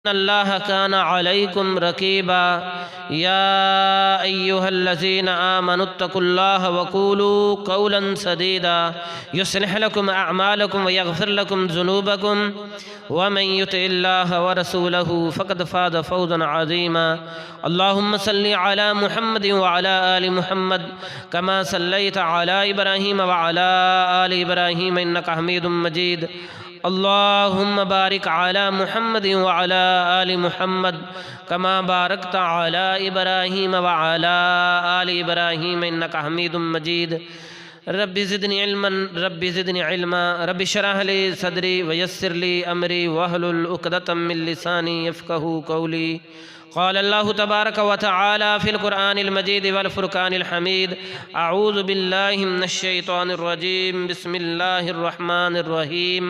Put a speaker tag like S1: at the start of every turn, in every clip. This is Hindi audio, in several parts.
S1: अल्लाह काना अलैकुम रकीबा या अय्युहल्लज़ीना आमनुत्तकुल्लाह वक़ूलू क़ौलन सदीदा युस्लिह लकुम अअमालकुम व यग़फ़िर लकुम ज़ुनूबकुम व मन युतिइल्लाह व रसूलहु फ़क़द फ़ाज़ फ़ौज़न अज़ीमा। अल्लाहुम्मा सल्लि अला मुहम्मदिन व अला आलि मुहम्मद कमा सल्लैता अला इब्राहीम व अला आलि इब्राहीम इन्नका हमीदुम मजीद। अल्लाहुम्मा बारिक अला मुहम्मदिन व अला आलि मुहम्मद कमा बारकता अला इब्राहीम व अला आलि इब्राहीम इन्नका हमीदुम मजीद। रब्बि ज़िदनी इल्मन रब्बि ज़िदनी इल्मा रब्बि शरह ली सदरी व यस्सिर ली अमरी वहलुल उक़दतम मिन लिसानी यफ़क़हू क़ौली। क़ाल अल्लाहु तबारक व तआला फ़िल क़ुरआनिल मजीद वल फ़ुरक़ानिल हमीद। अऊज़ु बिल्लाहि मिनश शैतानिर रजीम बिस्मिल्लाहिर रहमानिर रहीम।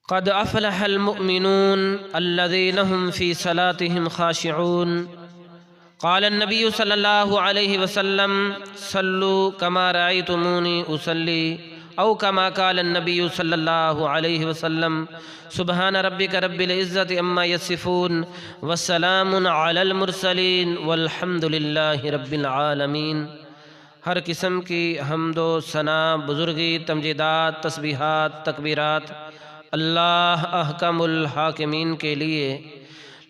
S1: क़द अफ़लहल मुअमिनून अल्लज़ीना हुम फ़ी सलातिहिम ख़ाशिऊन। क़ाल नबी सल्लल्लाहु अलैहि वसल्लम सल्लू कमा रअयतुमूनी उसल्ली औ कमा क़ाल नबी सल्लल्लाहु अलैहि वसल्लम सुब्हान रब्बिका रब्बिल इज़्ज़ति अम्मा यसिफ़ून वस्सलामुन अलल मुरसलीन वल्हम्दुलिल्लाहि रब्बिल आलमीन। हर किस्म की हम्दो सना बुज़ुर्गी तमजीदात तस्बीहात तकबीरात अल्लाह अहकमुल हाकिमीन के लिए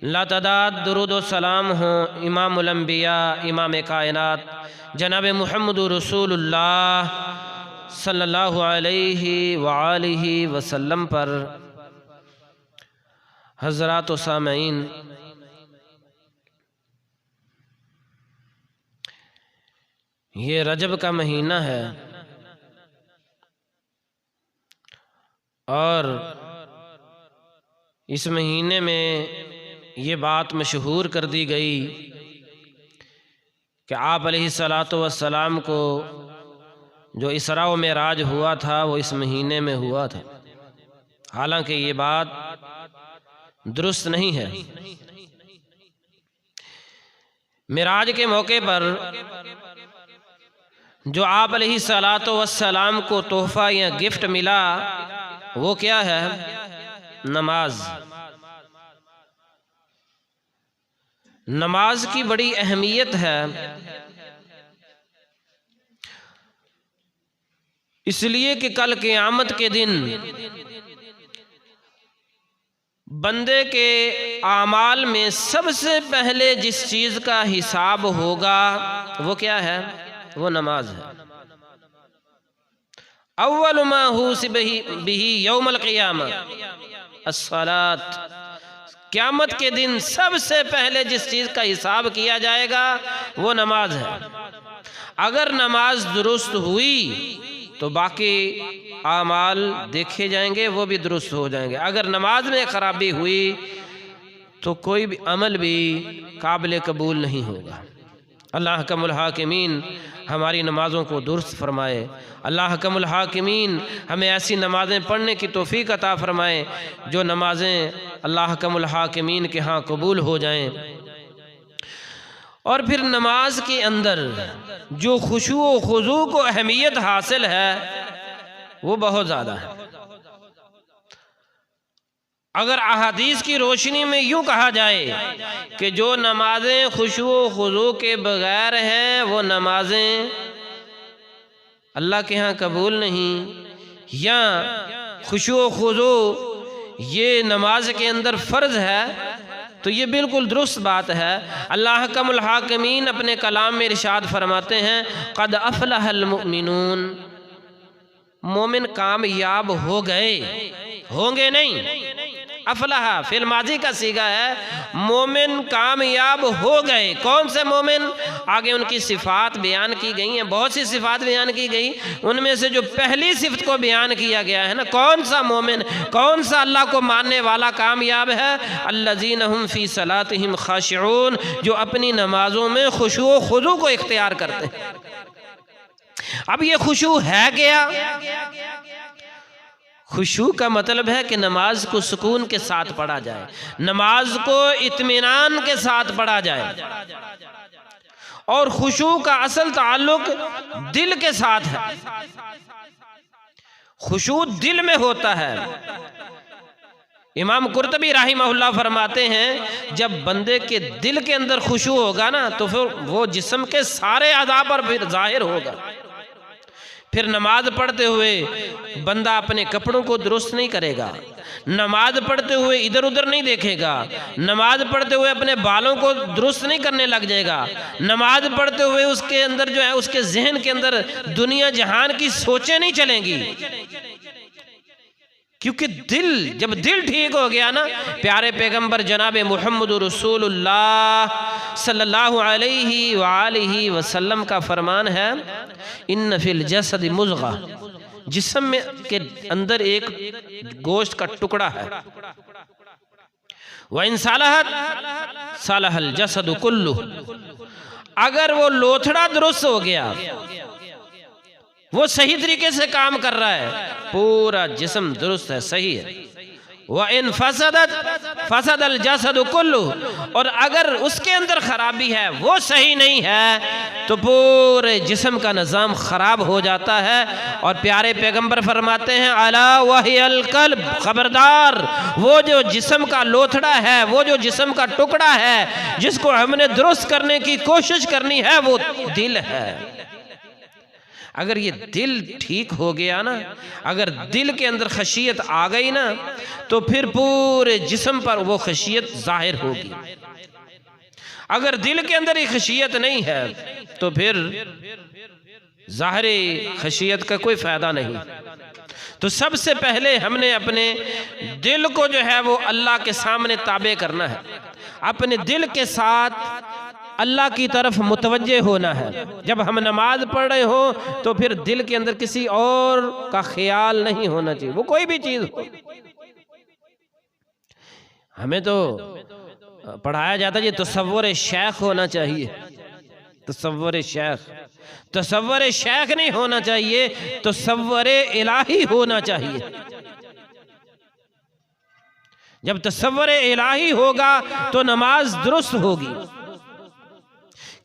S1: लातदाद दुरूद व सलाम हो इमामुल अंबिया इमाम कायनात जनाब मुहम्मदुर रसूलुल्लाह सल्लल्लाहु अलैहि व आलिहि वसल्लम पर। हज़रात व सामईन, ये रजब का महीना है और इस महीने में ये बात मशहूर कर दी गई कि आप अलैहिस्सलातु वस्सलाम को जो इसरा व मेराज हुआ था वो इस महीने में हुआ था। हालांकि ये बात दुरुस्त नहीं है। मेराज के मौके पर जो आप अलैहिस्सलातु वस्सलाम को तोहफ़ा या गिफ्ट मिला वो क्या है? नमाज। नमाज की बड़ी अहमियत है, इसलिए कि कल क़यामत के दिन बंदे के आमाल में सबसे पहले जिस चीज़ का हिसाब होगा वो क्या है? वो नमाज है। अव्वल मा हुसिबहि बिही यौमल क़ियामा अस्सलात। क़यामत के दिन सबसे पहले जिस चीज़ का हिसाब किया जाएगा वो नमाज है। अगर नमाज दुरुस्त हुई तो बाकी आमाल देखे जाएंगे, वो भी दुरुस्त हो जाएंगे। अगर नमाज में ख़राबी हुई तो कोई भी अमल भी काबिल कबूल नहीं होगा। अल्लाह अहकमुल हाकिमीन हमारी नमाज़ों को दुरुस्त फरमाए। अल्लाह अहकमुल हाकिमीन हमें ऐसी नमाज़ें पढ़ने की तौफ़ीक़ अता फ़रमाए जो नमाज़ें अल्लाह अहकमुल हाकिमीन के यहाँ कबूल हो जाएं। और फिर नमाज के अंदर जो खुशू व खुज़ू को अहमियत हासिल है वो बहुत ज़्यादा है। अगर अहादीस की रोशनी में यूँ कहा जाए कि जो नमाजें खुशू व खुज़ू के बग़ैर हैं वो नमाजें अल्लाह के यहाँ कबूल नहीं, या खुशू व खुज़ू ये नमाज के अंदर फ़र्ज़ है, तो ये बिल्कुल दुरुस्त बात है। अल्लाह अहकमुल हाकिमीन अपने कलाम में इरशाद फरमाते हैं क़द अफ़लहल मुअमिनून। मोमिन कामयाब हो गए, होंगे नहीं। अफलाहा फिल माजी का सीगा है, मोमिन कामयाब हो गए। कौन से मोमिन? आगे उनकी सिफ़ात बयान की गई हैं, बहुत सी सिफ़ात बयान की गई, उनमें से जो पहली सिफ़त को बयान किया गया है ना, कौन सा मोमिन, कौन सा अल्लाह को मानने वाला कामयाब है? अल्लज़ीना हुम फ़ी सलातिहिम ख़ाशिऊन, जो अपनी नमाज़ों में खुशू व खुज़ू को इख्तियार करते हैं। अब ये खुशू है क्या? खुशू का मतलब है कि नमाज को सुकून के साथ पढ़ा जाए, नमाज को इत्मीनान के साथ पढ़ा जाए। और खुशू का असल ताल्लुक दिल के साथ है। खुशू दिल में होता है। इमाम कुर्तबी राहिमहुल्लाह फरमाते हैं जब बंदे के दिल के अंदर खुशू होगा ना तो फिर वो जिस्म के सारे अज़ा पर फिर जाहिर होगा। फिर नमाज पढ़ते हुए बंदा अपने कपड़ों को दुरुस्त नहीं करेगा, नमाज पढ़ते हुए इधर उधर नहीं देखेगा, नमाज पढ़ते हुए अपने बालों को दुरुस्त नहीं करने लग जाएगा, नमाज पढ़ते हुए उसके अंदर जो है उसके जहन के अंदर दुनिया जहान की सोचें नहीं चलेंगी। क्योंकि जब दिल ठीक हो गया ना, प्यारे पैगंबर जनाब मुहम्मद रसूलुल्लाह सल्लल्लाहु अलैहि वसल्लम का फरमान है, इन्न फिल जसद मुज़ग़ा, जिस्म में के अंदर एक गोश्त का टुकड़ा है, व इन सालहत सालहल जसद कुल्लु, अगर वो लोथड़ा दुरुस्त हो गया, वो सही तरीके से काम कर रहा है, पूरा जिस्म दुरुस्त है, सही है। व इन फसदल जसद कुल्लु, और अगर उसके अंदर खराबी है, वो सही नहीं है, तो पूरे जिस्म का निज़ाम खराब हो जाता है। और प्यारे पैगंबर फरमाते हैं, अला वहियल कल्ब, खबरदार वो जो जिस्म का लोथड़ा है, वो जो जिस्म का टुकड़ा है जिसको हमने दुरुस्त करने की कोशिश करनी है, वो दिल है। अगर ये दिल ठीक हो गया ना, अगर दिल के अंदर खशियत आ गई ना, तो फिर पूरे जिस्म पर वो खशियत जाहिर होगी। अगर दिल के अंदर ही खशियत नहीं है तो फिर ज़ाहिरी खशियत का कोई फ़ायदा नहीं। तो सबसे पहले हमने अपने दिल को जो है वो अल्लाह के सामने ताबे करना है, अपने दिल के साथ अल्लाह की तरफ मुतवज्जे होना है। जब हम नमाज पढ़ रहे हो तो फिर दिल के अंदर किसी और का ख्याल नहीं होना चाहिए, वो कोई भी चीज़ हो। हमें तो पढ़ाया जाता है ये तसव्वुर शेख होना चाहिए, तसव्वुर शेख, तसव्वुर शेख नहीं होना चाहिए, तसव्वुर इलाही होना चाहिए। जब तसव्वुर इलाही होगा तो नमाज दुरुस्त होगी।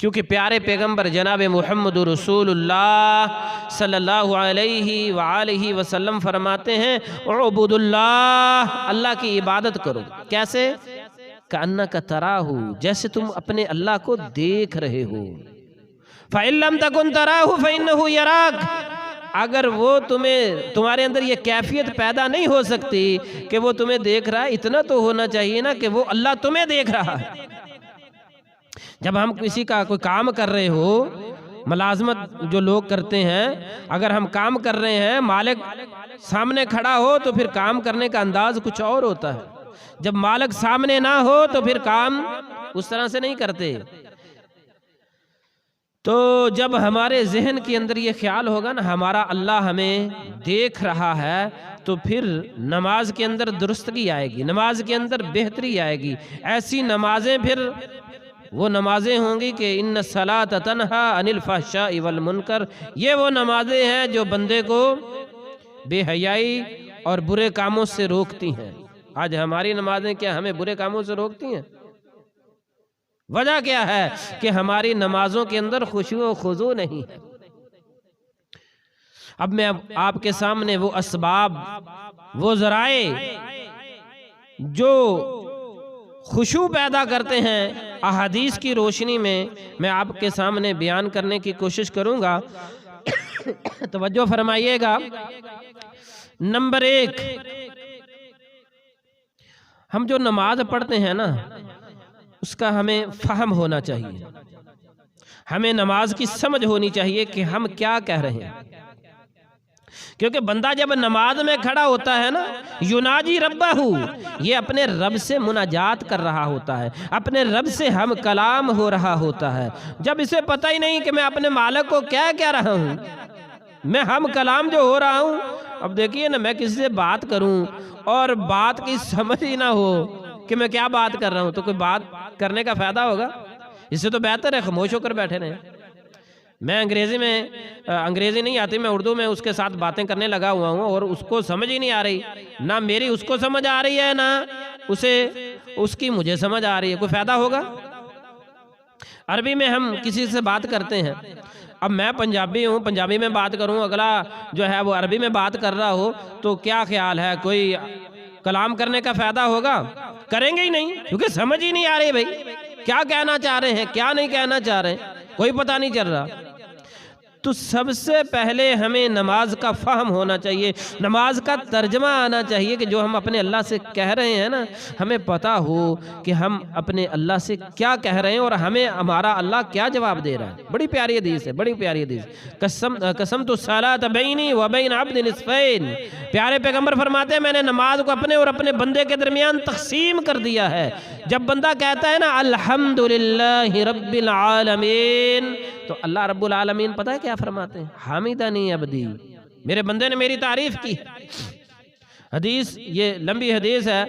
S1: क्योंकि प्यारे पैगंबर जनाब मुहम्मद रसूलुल्लाह सल्लल्लाहु अलैहि वसल्लम फरमाते हैं, उबुदुल्लाह, अल्लाह की इबादत करो। कैसे? कअन्नका तराहू, जैसे तुम अपने अल्लाह को देख रहे हो। फ़इल्लम तकुन तराहू फ़इन्नहु यराक, अगर वो तुम्हारे अंदर ये कैफियत पैदा नहीं हो सकती कि वो तुम्हें देख रहा है, इतना तो होना चाहिए ना कि वो अल्लाह तुम्हें देख रहा है। जब हम किसी का कोई काम कर रहे हो, मुलाजमत जो लोग करते हैं, अगर हम काम कर रहे हैं, मालिक सामने खड़ा हो तो फिर काम करने का अंदाज कुछ और होता है। जब मालिक सामने ना हो तो फिर काम उस तरह से नहीं करते। तो जब हमारे जहन के अंदर ये ख्याल होगा ना हमारा अल्लाह हमें देख रहा है, तो फिर नमाज के अंदर दुरुस्तगी आएगी, नमाज के अंदर बेहतरी आएगी। ऐसी नमाजें फिर वो नमाजें होंगी कि इन्न सलात तन्हा अनिल फहशाई वल मुनकर, ये वो नमाजें हैं जो बंदे को बेहयाई और बुरे कामों से रोकती हैं। आज हमारी नमाजें क्या हमें बुरे कामों से रोकती हैं? वजह क्या है कि हमारी नमाजों के अंदर खुशू व खुजू नहीं है। अब मैं आपके सामने वो असबाब, वो ज़राए जो खुशू पैदा करते हैं, अहादीस की रोशनी में मैं आपके सामने बयान करने की कोशिश करूंगा। तवज्जो फरमाइएगा। नंबर 1, हम जो नमाज पढ़ते हैं ना, उसका हमें फहम होना चाहिए, हमें नमाज की समझ होनी चाहिए कि हम क्या कह रहे हैं। क्योंकि बंदा जब नमाज में खड़ा होता है ना, युनाजी रब्बाहू, ये अपने रब से मुनाजात कर रहा होता है, अपने रब से हम कलाम हो रहा होता है। जब इसे पता ही नहीं कि मैं अपने मालिक को क्या कह रहा हूँ, मैं हम कलाम जो हो रहा हूँ। अब देखिए ना, मैं किसी से बात करूँ और बात की समझ ही ना हो कि मैं क्या बात कर रहा हूँ, तो कोई बात करने का फ़ायदा होगा? इससे तो बेहतर है खामोश होकर बैठे रहें। मैं अंग्रेज़ी नहीं आती, मैं उर्दू में उसके साथ बातें करने लगा हुआ हूँ और उसको समझ ही नहीं आ रही, ना मेरी उसको समझ आ रही है, ना उसे उसकी मुझे समझ आ रही है। कोई फ़ायदा होगा? अरबी में हम किसी से बात करते हैं, अब मैं पंजाबी हूँ, पंजाबी में बात करूँ, अगला जो है वो अरबी में बात कर रहा हो, तो क्या ख्याल है? कोई कलाम करने का फायदा होगा? करेंगे ही नहीं, क्योंकि समझ ही नहीं आ रही भाई क्या कहना चाह रहे हैं, क्या नहीं कहना चाह रहे हैं, कोई पता नहीं चल रहा। तो सबसे पहले हमें नमाज का फ़हम होना चाहिए, नमाज का तर्जमा आना चाहिए कि जो हम अपने अल्लाह से कह रहे हैं ना, हमें पता हो कि हम अपने अल्लाह से क्या कह रहे हैं और हमें हमारा अल्लाह क्या जवाब दे रहा है। बड़ी प्यारी हदीस है, बड़ी प्यारी हदीस। कसम तो सलात बैनी व बैन अब्द निस्फैन, प्यारे पैगंबर फरमाते हैं मैंने नमाज को अपने और अपने बंदे के दरमियान तकसीम कर दिया है। जब बंदा कहता है ना अल्हम्दुलिल्लाहि रब्बिल आलमीन, तो अल्लाह रब्बुल आलमीन पता है क्या फरमाते हैं? हामिदनी अब्दी, मेरे बंदे ने मेरी तारीफ की। हदीस ये लंबी हदीस है,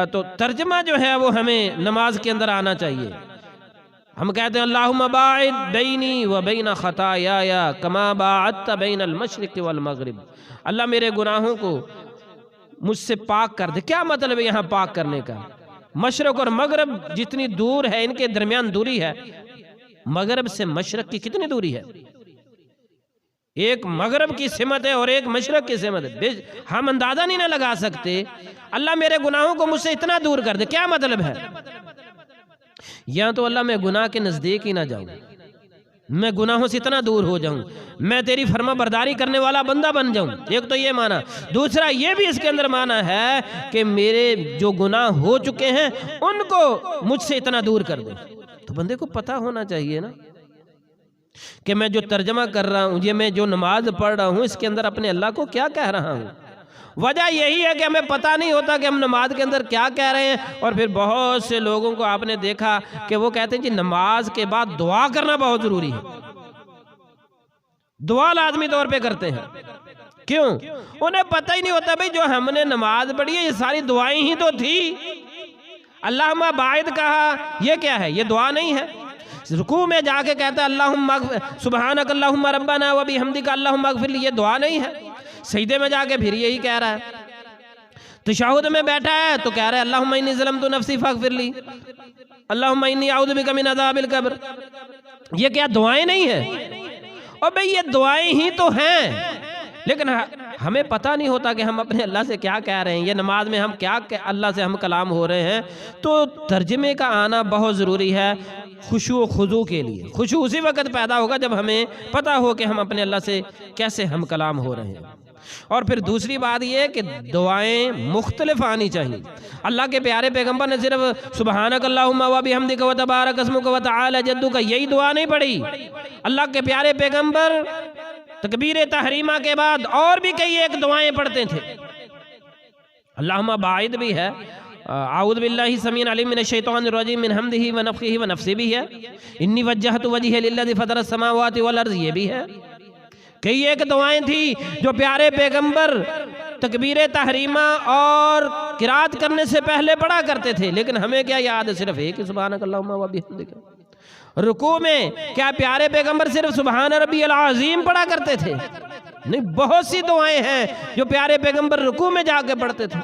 S1: तो तर्जमा जो है वो हमें नमाज के अंदर आना चाहिए। हम कहते हैं अल्लाहुम्मा बाइद बैनी व बैन खताया कमा बाअदत बैन अल मशरिक वल मगरिब, अल्लाह मेरे गुनाहों को मुझसे पाक कर दे। क्या मतलब है यहाँ पाक करने का? मशरक और मगरब जितनी दूर है इनके दरमियान दूरी है, मगरब से मशरक की कितनी दूरी है? एक मगरब की सिमत है और एक मशरक की सिमत है, हम अंदाजा नहीं ना लगा सकते। अल्लाह मेरे गुनाहों को मुझसे इतना दूर कर दे, क्या मतलब है? या तो अल्लाह मैं गुनाह के नजदीक ही ना जाऊं, मैं गुनाहों से इतना दूर हो जाऊं, मैं तेरी फर्मा बरदारी करने वाला बंदा बन जाऊं। एक तो ये माना, दूसरा ये भी इसके अंदर माना है कि मेरे जो गुनाह हो चुके हैं उनको मुझसे इतना दूर कर दे। तो बंदे को पता होना चाहिए ना कि मैं जो तर्जमा कर रहा हूँ, ये मैं जो नमाज पढ़ रहा हूँ, इसके अंदर अपने अल्लाह को क्या कह रहा हूँ। वजह यही है कि हमें पता नहीं होता कि हम नमाज के अंदर क्या कह रहे हैं। और फिर बहुत से लोगों को आपने देखा कि वो कहते हैं जी नमाज के बाद दुआ करना बहुत जरूरी है, दुआ लाजमी तौर पे करते हैं। क्यों? उन्हें पता ही नहीं होता भाई जो हमने नमाज पढ़ी है ये सारी दुआएं ही तो थी। अल्लाहुम्मा बाइद कहा, ये क्या है? ये दुआ नहीं है। रुकू में जाके कहता है अल्लाहुम्मा सुब्हानक अल्लाहुम्मा रब्बना व बिहम्दिका अल्लाहुम्मा अगफिर ली, ये दुआ नहीं है। सजदे में जाके फिर यही कह रहा है। तशहुद में बैठा है तो कह रहा है अल्लाहुम्मा इन्नी ज़लमतु नफ्सी फगफिर ली, अल्लाहुम्मा इन्नी अऊज़ु बिका मिन अज़ाबिल कब्र। ये क्या दुआएं नहीं है? और भाई ये दुआएं ही तो हैं, लेकिन हमें पता नहीं होता कि हम अपने अल्लाह से क्या कह रहे हैं। ये नमाज में हम क्या अल्लाह से हम कलाम हो रहे हैं। तो तर्जमे का आना बहुत ज़रूरी है खुशू खुजू के लिए। खुशू उसी वक्त पैदा होगा जब हमें पता हो कि हम अपने अल्लाह से कैसे हम कलाम हो रहे हैं। और फिर दूसरी बात यह कि दुआएं मुख्तलिफ आनी चाहिए। अल्लाह के प्यारे पैगंबर ने सिर्फ सुबहानक अल्लाहुम्मा व बिहम्दिका व तबारक अस्मुका व तआला जद्दुका यही दुआ नहीं पढ़ी। अल्लाह के प्यारे पैगंबर तकबीर तहरीमा के बाद और भी कई एक दुआएं पढ़ते थे। अल्लाहुम्मा बाइद भी है, आऊज़ु बिल्लाहि समीन अलीम मिनश शैतानिर रजीम मिन हम्दिही व नफ़्ख़िही व नफ़्सी भी है, इन्नी वज्जहतु वजहिया लिल्लज़ी फ़तरस समावाति वल अर्ज़ ये भी है। कई एक दुआएं थी जो प्यारे पैगंबर तकबीर तहरीमा और किरात करने से पहले पढ़ा करते थे। लेकिन हमें क्या याद है? सिर्फ एक ही सुब्हानक अल्लाहुम्मा व बिहम्दिका। रुकू में क्या प्यारे पैगंबर सिर्फ सुब्हान रब्बियल अज़ीम पढ़ा करते थे? नहीं, बहुत सी दुआएं हैं जो प्यारे पैगंबर रुकू में जाके पढ़ते थे।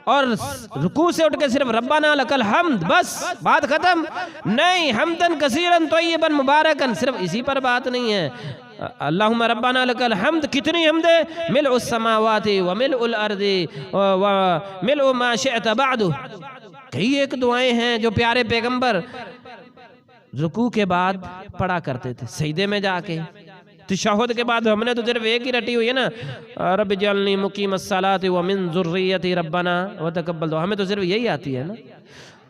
S1: और रुकू से उठ के सिर्फ रब्बाना लकल हम्द, बस बात खत्म। नहीं, हमदन कसीरन तय्यबन मुबारकन, सिर्फ इसी पर बात नहीं है। अल्लाहुम्मा रब्बाना लकल हम्द, कितनी हम्द है? मिलउस समावाति व मिलउल अर्दी व मिलउ मा शिअत बअदु। कई एक दुआएं हैं जो प्यारे पैगंबर रुकू के बाद पढ़ा करते थे, सजदे में जाके। तशहुद के बाद हमने तो सिर्फ एक ही रटी हुई है ना, रब जअलनी मुकीमस सलाति व मिन ज़ुर्रियती रब्बना व तक़ब्बल दुआ, हमें तो सिर्फ यही आती है ना।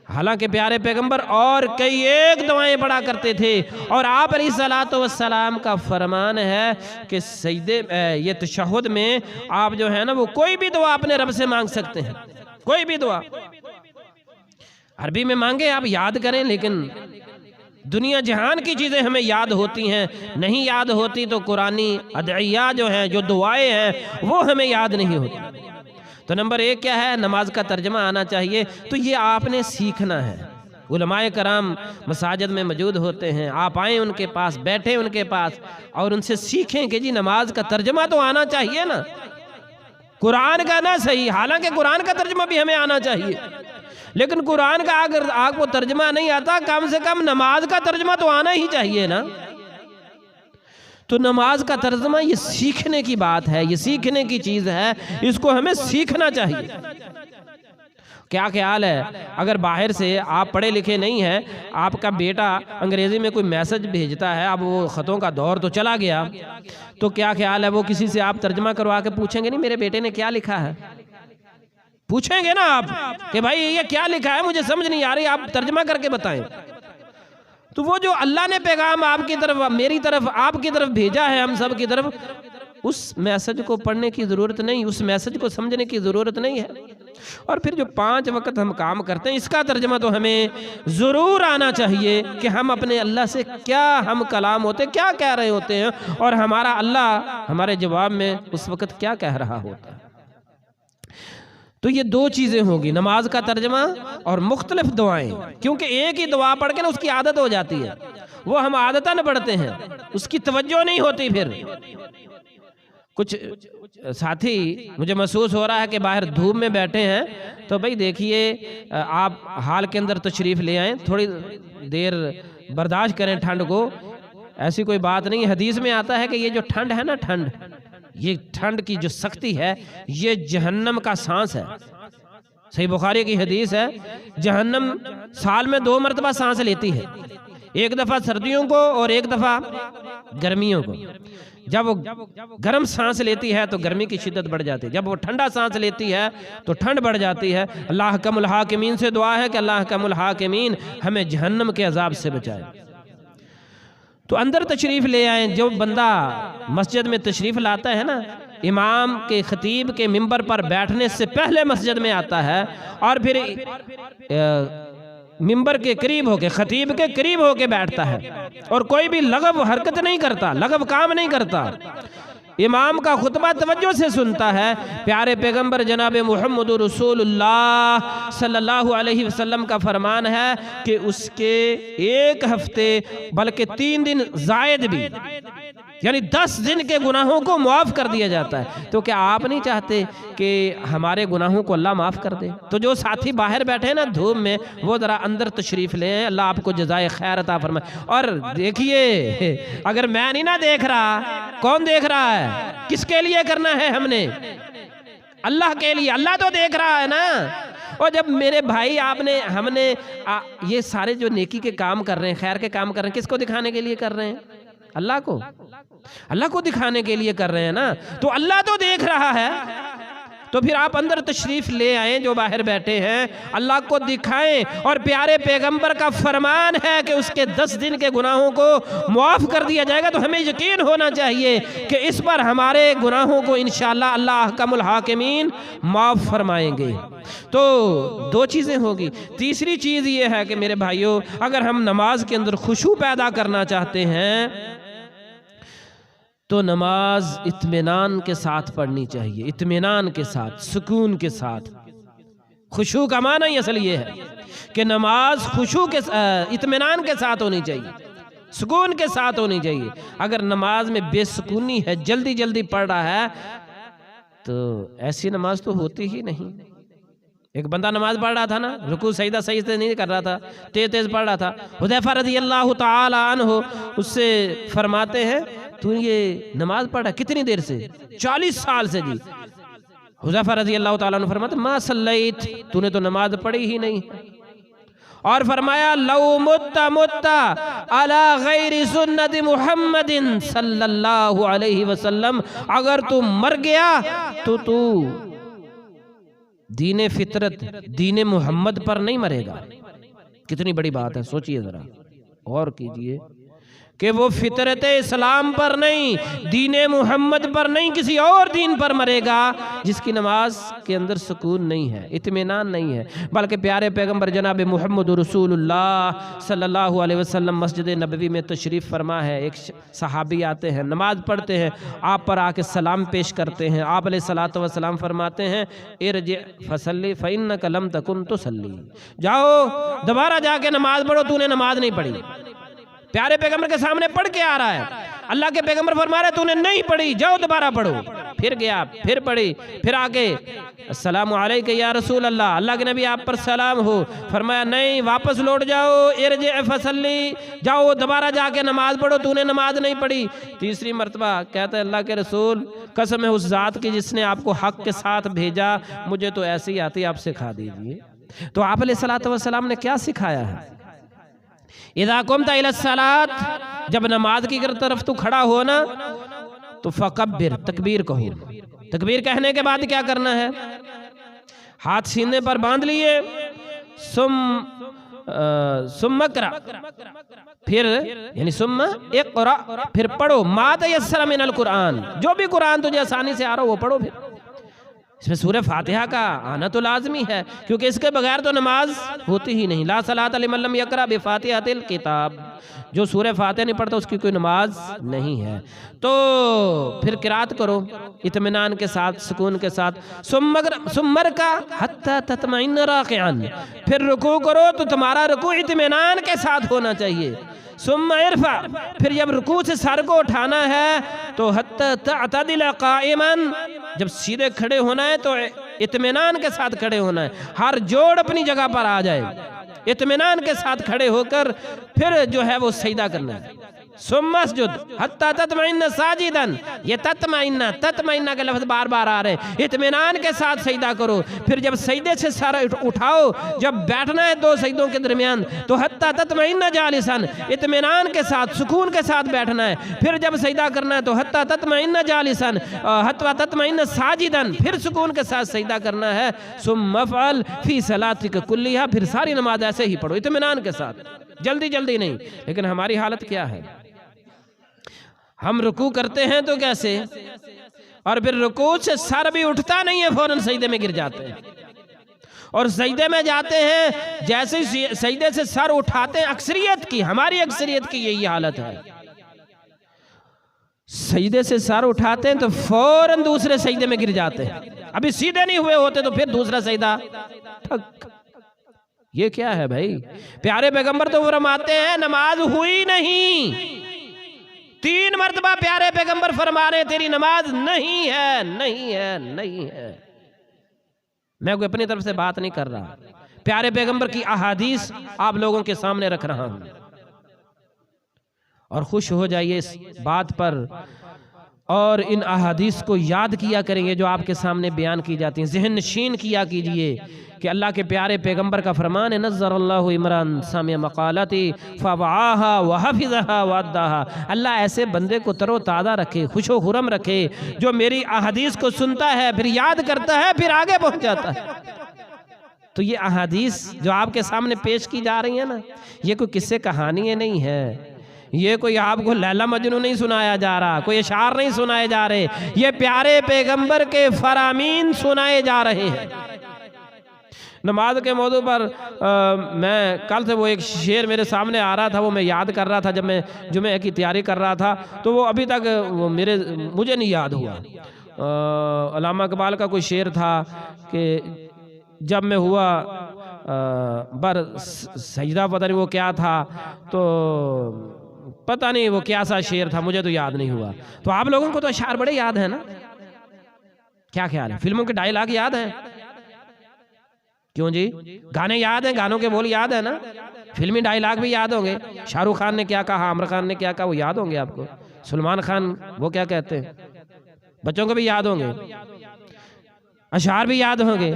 S1: हालांकि प्यारे पैगंबर और कई एक दुआएं पढ़ा करते थे। और आप अलैहिस्सलातु वस्सलाम का फरमान है कि सजदे ये तशहुद में आप जो है ना वो कोई भी दुआ अपने रब से मांग सकते हैं, कोई भी दुआ अरबी में मांगे, आप याद करें। लेकिन दुनिया जहान की चीज़ें हमें याद होती हैं, नहीं याद होती तो कुरानी अदइया जो हैं, जो दुआएं हैं, वो हमें याद नहीं होती। तो नंबर एक क्या है? नमाज का तर्जमा आना चाहिए। तो ये आपने सीखना है। उलमाए कराम मसाजिद में मौजूद होते हैं, आप आएँ उनके पास, बैठे उनके पास और उनसे सीखें कि जी नमाज का तर्जमा तो आना चाहिए ना, कुरान का ना सही, हालांकि कुरान का तर्जमा भी हमें आना चाहिए, लेकिन कुरान का अगर आपको तर्जमा नहीं आता, कम से कम नमाज का तर्जमा तो आना ही चाहिए ना। तो नमाज का तर्जुमा ये सीखने की बात है, ये सीखने की चीज़ है, इसको हमें सीखना चाहिए। क्या ख्याल है अगर बाहर से आप पढ़े लिखे नहीं हैं, आपका बेटा अंग्रेज़ी में कोई मैसेज भेजता है, अब वो ख़तों का दौर तो चला गया, तो क्या ख्याल है वो किसी से आप तर्जमा करवा के पूछेंगे नहीं मेरे बेटे ने क्या लिखा है? पूछेंगे ना आप कि भाई ये क्या लिखा है, मुझे समझ नहीं आ रही, आप तर्जमा करके बताएं। तो वो जो अल्लाह ने पैगाम आपकी तरफ, मेरी तरफ, आपकी तरफ भेजा है, हम सब की तरफ, उस मैसेज को पढ़ने की ज़रूरत नहीं, उस मैसेज को समझने की ज़रूरत नहीं है। और फिर जो 5 वक्त हम काम करते हैं, इसका तर्जमा तो हमें ज़रूर आना चाहिए कि हम अपने अल्लाह से क्या हम कलाम होते, क्या कह रहे होते हैं, और हमारा अल्लाह हमारे जवाब में उस वक्त क्या कह रहा होता है। तो ये 2 चीज़ें होगी, नमाज का तर्जमा और मुख्तलिफ दुआएं, क्योंकि एक ही दुआ पढ़ के ना उसकी आदत हो जाती है, वो हम आदतन पढ़ते हैं, उसकी तवज्जो नहीं होती। फिर कुछ साथी मुझे महसूस हो रहा है कि बाहर धूप में बैठे हैं, तो भाई देखिए आप हाल के अंदर तशरीफ़ ले आएँ, थोड़ी देर बर्दाश्त करें ठंड को, ऐसी कोई बात नहीं। हदीस में आता है कि ये जो ठंड है ना, ठंड, ये ठंड की जो सख्ती है, ये जहन्नम का सांस है। सही बुखारी की हदीस है, जहन्नम साल में 2 मरतबा सांस लेती है, एक दफ़ा सर्दियों को और एक दफ़ा गर्मियों को। जब वो गर्म सांस लेती है तो गर्मी की शिद्दत बढ़ जाती है, जब वो ठंडा सांस लेती है तो ठंड बढ़ जाती है। अल्लाह कमुल हाकिमीन से दुआ है कि अल्लाह कमुल हाकिमीन हमें जहन्नम के अजाब से बचाए। तो अंदर तशरीफ़ ले आए। जो बंदा मस्जिद में तशरीफ़ लाता है ना, इमाम के खतीब के मिंबर पर बैठने से पहले मस्जिद में आता है और फिर मिंबर के करीब होके, खतीब के करीब होके बैठता है और कोई भी लगव हरकत नहीं करता, लगव काम नहीं करता, इमाम का खुतबा तवज्जो से सुनता है। प्यारे पैगंबर जनाब मुहम्मद रसूलुल्लाह सल्लल्लाहु अलैहि वसल्लम का फरमान है कि उसके 1 हफ्ते बल्कि 3 दिन जायद भी, यानी 10 दिन के गुनाहों को माफ़ कर दिया जाता है। तो क्या आप नहीं चाहते कि हमारे गुनाहों को अल्लाह माफ़ कर दे? तो जो साथी बाहर बैठे हैं ना धूप में, वो ज़रा अंदर तशरीफ़ ले, अल्लाह आपको जज़ाए खैर अता फरमाए। और देखिए, अगर मैं नहीं ना देख रहा, कौन देख रहा है? किसके लिए करना है हमने? अल्लाह के लिए। अल्लाह तो देख रहा है ना। और जब मेरे भाई हमने ये सारे जो नेकी के काम कर रहे हैं, खैर के काम कर रहे हैं, किसको दिखाने के लिए कर रहे हैं? अल्लाह को। अल्लाह को दिखाने के लिए कर रहे हैं ना, तो अल्लाह तो देख रहा है। तो फिर आप अंदर तशरीफ़ ले आएँ, जो बाहर बैठे हैं अल्लाह को दिखाएं। और प्यारे पैगंबर का फरमान है कि उसके 10 दिन के गुनाहों को मुआफ़ कर दिया जाएगा। तो हमें यकीन होना चाहिए कि इस पर हमारे गुनाहों को इंशाअल्लाह अल्लाह अहकमुल हाकिमीन माफ़ फरमाएंगे। तो 2 चीज़ें होगी। तीसरी चीज़ ये है कि मेरे भाइयों, अगर हम नमाज के अंदर खुशू पैदा करना चाहते हैं तो नमाज इत्मीनान के साथ पढ़नी चाहिए, इत्मीनान के साथ, सुकून के साथ। खुशू का माना ही असल ये है कि नमाज खुशू के इत्मीनान के साथ होनी चाहिए, सुकून के साथ होनी चाहिए। अगर नमाज में बेसुकूनी है, जल्दी जल्दी पढ़ रहा है, तो ऐसी नमाज तो होती ही नहीं। एक बंदा नमाज पढ़ रहा था ना, रुकू सजदा सही से नहीं कर रहा था, तेज तेज पढ़ रहा था। हुदैफा रज़ियल्लाहु ताला अन्हु उससे फरमाते हैं, तू ये नमाज पढ़ा कितनी देर से? 40 साल से जी। हुदैफा रज़ियल्लाहु ताला अन्हु फरमाते, मा सल्लैत, तूने तो नमाज पढ़ी ही नहीं। और फरमाया, लौ मुत्ता मुत्ता अला गैरि सुन्नति मुहम्मदिन सल्लल्लाहु अलैहि वसल्लम, अगर तू मर गया तो तू दीने फितरत, दीने मोहम्मद पर नहीं मरेगा। कितनी बड़ी बात है, सोचिए जरा, और कीजिए कि वो फितरत इस्लाम पर नहीं, दीने मोहम्मद पर नहीं, किसी और दीन पर मरेगा जिसकी नमाज के अंदर सुकून नहीं है, इत्मीनान नहीं है। बल्कि प्यारे पैगंबर जनाब मुहम्मद रसूलुल्लाह सल्लल्लाहु अलैहि वसल्लम मस्जिद नबवी में तशरीफ़ फरमा है। एक सहाबी आते हैं, नमाज पढ़ते हैं, आप पर आके सलाम पेश करते हैं। आप अलैहिस्सलातु वस्सलाम फरमाते हैं, इरजि फसल्ली फ़इन्नक लम तकुन तुसल्ली, जाओ दोबारा जाके नमाज पढ़ो, तूने नमाज नहीं पढ़ी। प्यारे पैगंबर के सामने पढ़ के आ रहा है, अल्लाह के पैगंबर फरमा रहे तूने नहीं पढ़ी, जाओ दोबारा पढ़ो। फिर गया, फिर पढ़ी, फिर आगे अस्सलामु अलैका या रसूल अल्लाह, अल्लाह के नबी आप पर सलाम हो। फरमाया नहीं, वापस लौट जाओ, इरजे फसल्ली, जाओ दोबारा जाके नमाज पढ़ो, तूने नमाज नहीं पढ़ी। तीसरी मरतबा कहता है अल्लाह के रसूल कसम है उस जात की जिसने आपको हक के साथ भेजा, मुझे तो ऐसे ही आती, आप सिखा दीजिए। तो आप अलैहिस्सलातु वस्सलाम ने क्या सिखाया है? इज़ा कुमता इला सलात, जब नमाज की तरफ तू खड़ा हो ना तो फकब्बिर, तकबीर कहो। तकबीर कहने के बाद क्या करना है? हाथ सीने पर बांध लिए, सुम्मकरा, फिर यानी सुम्मा इक़रा, फिर पढ़ो मा तयस्सरा मिनल कुरान, जो भी कुरान तुझे आसानी से आ रहा हो वो पढ़ो। फिर इसमें सूरह फातिहा का आना तो लाजमी है, क्योंकि इसके बगैर तो नमाज होती ही नहीं। ला सलात लिमन लम यक़रा बिफ़ातिहातिल किताब, जो सूरह फातिहा नहीं पढ़ता उसकी कोई नमाज नहीं है। तो फिर किरात करो इत्मीनान के साथ, सुकून के साथ। सुम्मर का हत्ता तत्मइन्न राकिअन, फिर रुकू करो तो तुम्हारा रुकू इत्मीनान के साथ होना चाहिए। सुम्मा इरफा, फिर जब रुकू से सर को उठाना है तो हत्ता तअतदिल काइमन, जब सीधे खड़े होना है तो इत्मीनान के साथ खड़े होना है, हर जोड़ अपनी जगह पर आ जाए, इत्मीनान के साथ खड़े होकर फिर जो है वो सजदा करना है। सुम्मस्जुद हत्ता तत्मइन्न साजिदन, ये तत्मइन्ना के लफ्ज बार बार आ रहे हैं। इत्मीनान के साथ सजदा करो, फिर जब सजदे से सर उठाओ, जब बैठना है दो सजदों के दरमियान तो हत्ता तत्मइन्न जालिसन, इत्मीनान के साथ सुकून के साथ बैठना है। फिर जब सजदा करना है तो हत्ता तत्मइन्न जालिसन, हत्ता तत्मइन्न साजिदन, फिर सुकून के साथ सजदा करना है। सुम्मा फ़अल फी सलातिक कुल्लिहा, फिर सारी नमाज ऐसे ही पढ़ो इत्मीनान के साथ, जल्दी जल्दी नहीं। लेकिन हमारी हालत क्या है? हम रुकू करते हैं तो कैसे, और फिर रुकू से सर भी उठता नहीं है, फौरन सजदे में गिर जाते हैं। और सजदे में जाते हैं, जैसे ही सजदे से सर उठाते हैं, अक्सरियत की, हमारी अक्सरियत की यही हालत है। सजदे से सर उठाते हैं तो फौरन दूसरे सजदे में गिर जाते हैं, अभी सीधे नहीं हुए होते तो फिर दूसरा सजदा ठक। ये क्या है भाई? प्यारे पैगंबर तो फरमाते हैं नमाज हुई नहीं, 3 मरतबा प्यारे पैगंबर फरमा रहे तेरी नमाज नहीं है, नहीं है, नहीं है। मैं कोई अपनी तरफ से बात नहीं कर रहा, प्यारे पैगंबर की अहादीस आप लोगों के सामने रख रहा हूं। और खुश हो जाइए इस बात पर, और इन अहादीस को याद किया करेंगे जो आपके सामने बयान की जाती हैं। ज़हन नशीन किया कीजिए कि अल्लाह के प्यारे पैगंबर का फरमान है, नज़्ज़रल्लाहु इमरान सामिया मक़ालती फ़वआहा व हफ़िज़हा व अद्दाहा। अल्लाह ऐसे बंदे को तरोताज़ा रखे, खुशो खुरम रखे, जो मेरी अहादीस को सुनता है, फिर याद करता है, फिर आगे पहुँच जाता है। तो ये अहादीस जो आपके सामने पेश की जा रही है ना, ये कोई किस्से कहानी नहीं है, ये कोई आपको लैला मजनू नहीं सुनाया जा रहा, कोई अशार नहीं सुनाए जा रहे, ये प्यारे पैगंबर के फरामीन सुनाए जा रहे हैं। नमाज के मौजू पर मैं कल से वो एक शेर मेरे सामने आ रहा था, वो मैं याद कर रहा था जब मैं जुमे की तैयारी कर रहा था, तो वो अभी तक वो मुझे नहीं याद हुआ। अल्लामा इकबाल का कोई शेर था कि जब मैं हुआ बर सजदा, पता नहीं वो क्या था, तो पता नहीं वो क्या सा शेर था, मुझे तो याद नहीं हुआ। तो आप लोगों को तो अशार बड़े याद है ना, क्या ख्याल है? फिल्मों के डायलॉग याद है? क्यों जी? गाने याद हैं, गानों के बोल याद है ना, फिल्मी डायलॉग भी याद होंगे। शाहरुख खान ने क्या कहा, आमिर खान ने क्या कहा, वो याद होंगे आपको। सलमान खान वो क्या कहते हैं, बच्चों को भी याद होंगे। अशार भी याद होंगे,